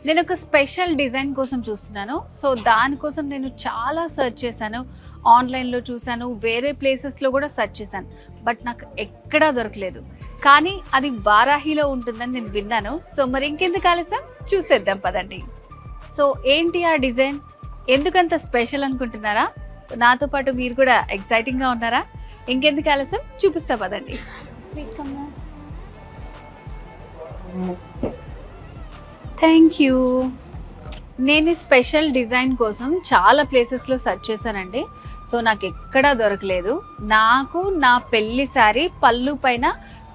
నేను ఒక special design కోసం చూస్తున్నాను. సో దానికోసం నేను చాలా సెర్చ్ చేశాను, ఆన్లైన్లో చూశాను, వేరే ప్లేసెస్లో కూడా సెర్చ్ చేశాను, బట్ నాకు ఎక్కడా దొరకలేదు. కానీ అది వారాహిలో ఉంటుందని నేను విన్నాను. సో మరి ఇంకెందుకు ఆలస్యం, చూసేద్దాం పదండి. సో ఏంటి ఆ డిజైన్, ఎందుకంత స్పెషల్ అనుకుంటున్నారా? నాతో పాటు మీరు కూడా ఎక్సైటింగ్గా ఉన్నారా? ఇంకెందుకు ఆలస్యం, చూపిస్తా పదండి. Please come. Thank you. నేను స్పెషల్ డిజైన్ కోసం చాలా ప్లేసెస్లో సెర్చ్ చేశానండి. సో నాకు ఎక్కడా దొరకలేదు. నాకు నా పెళ్లి శారీ పళ్ళు పైన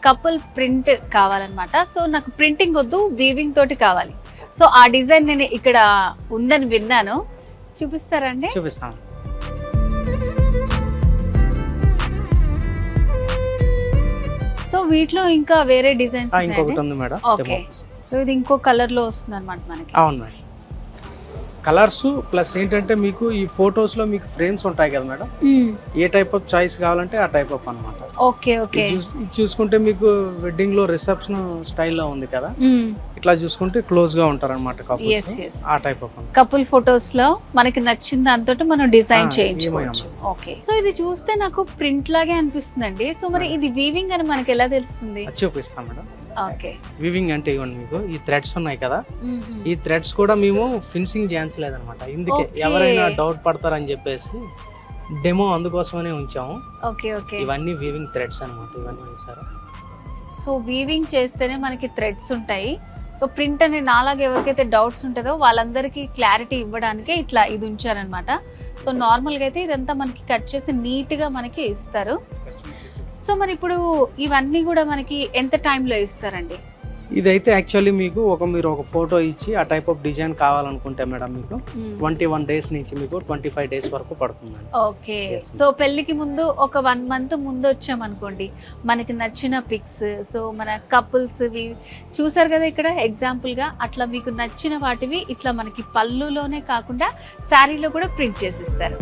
కపుల్ ప్రింట్ కావాలన్నమాట. సో నాకు ప్రింటింగ్ వద్దు, వీవింగ్ తోటి కావాలి. సో ఆ డిజైన్ నేను ఇక్కడ ఉందని విన్నాను. చూపిస్తారండి? చూపిస్తాను. సో వీటిలో ఇంకా వేరే డిజైన్స్ ఇంకొకటి ఉంది మేడం. ఓకే. సో ఇది ఇంకో కలర్ లో వస్తుంది అనమాట మనకి. అవును మేడం. కలర్స్ ప్లస్ ఏంటంటే మీకు ఈ ఫొటోస్ లో మీకు ఫ్రేమ్స్ ఉంటాయి కదా madam, A type of choice కావాలంటే ఆ టైప్ ఆఫ్ అన్నమాట. Okay okay. చూసుకుంటే మీకు వెడ్డింగ్ లో రిసెప్షన్ స్టైల్లో ఉంది కదా, ఇట్లా చూసుకుంటే క్లోజ్ గా ఉంటారు అనమాట కపుల్స్. ఆ టైప్ ఆఫ్ కపుల్ ఫొటోస్ లో మనకి నచ్చిన దాంతో మనం డిజైన్ చేయించుకోవచ్చు. ఓకే. సో ఇది చూస్తే నాకు ప్రింట్ లాగే అనిపిస్తుందండి. సో మరి ఇది వీవింగ్ అని మనకి ఎలా తెలుస్తుంది? చూపిస్తాం మేడం. ఓకే. వీవింగ్ అంటే ఇవ్వండి, మీకు ఈ థ్రెడ్స్ ఉన్నాయి కదా, ఈ థ్రెడ్స్ కూడా మేము ఫినిషింగ్ చేయించలేదన్నమాట. ఇందుకే ఎవరైనా డౌట్ పడతారని చెప్పేసి డెమో అందుకోసమనే ఉంచాము. Okay okay. ఇవన్నీ వీవింగ్ థ్రెడ్స్ అన్నమాట, ఇవన్నీ చూసారా. సో వీవింగ్ చేస్తేనే మనకి థ్రెడ్స్ ఉంటాయి. సో ప్రింట్ అనే నాలాగా ఎవరికైతే డౌట్స్ ఉంటుందో వాళ్ళందరికీ క్లారిటీ ఇవ్వడానికి ఇట్లా ఇది ఉంచారనమాట. సో నార్మల్గా అయితే ఇదంతా మనకి కట్ చేసి నీట్గా మనకి ఇస్తారు. సో మరి ఇప్పుడు ఇవన్నీ కూడా మనకి ఎంత టైంలో ఇస్తారండి? ఇదైతే యాక్చువల్లీ మీకు మీరు ఒక ఫోటో ఇచ్చి ఆ టైప్ ఆఫ్ డిజైన్ కావాలనుకుంటే మేడం మీకు 21 days నుంచి మీకు 25 days వరకు పడుతుంది. ఓకే. సో పెళ్లికి ముందు ఒక 1 month ముందు వచ్చామనుకోండి, మనకి నచ్చిన పిక్స్, సో మన కపుల్స్ చూసారు కదా ఇక్కడ ఎగ్జాంపుల్ గా, అట్లా మీకు నచ్చిన వాటివి ఇట్లా మనకి పళ్ళులోనే కాకుండా శారీలో కూడా ప్రింట్ చేసిస్తారు.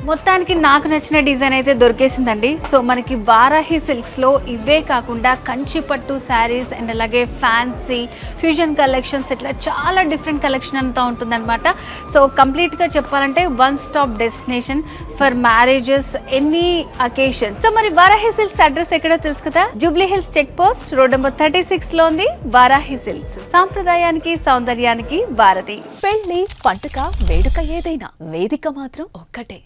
మొత్తానికి నాకు నచ్చిన డిజైన్ అయితే దొరికేసిందండి. సో మనకి వారాహి సిల్క్స్లో ఇవే కాకుండా కంచి పట్టు శారీస్ అండ్ అలాగే ఫ్యాన్సీ ఫ్యూజన్ కలెక్షన్స్, ఇట్లా చాలా డిఫరెంట్ కలెక్షన్ అంతా ఉంటుందన్నమాట. సో కంప్లీట్గా చెప్పాలంటే one stop destination for marriages, any occasion. So మరి వారాహి సిల్క్స్ అడ్రస్ ఎక్కడో తెలుసు కదా, Jubilee Hills check post road number 36లో ఉంది వారాహి సిల్క్స్. సాంప్రదాయానికి సౌందర్యానికి వారధి. పెళ్లి పండుగ వేడుక ఏదైనా వేదిక మాత్రం ఒక్కటే.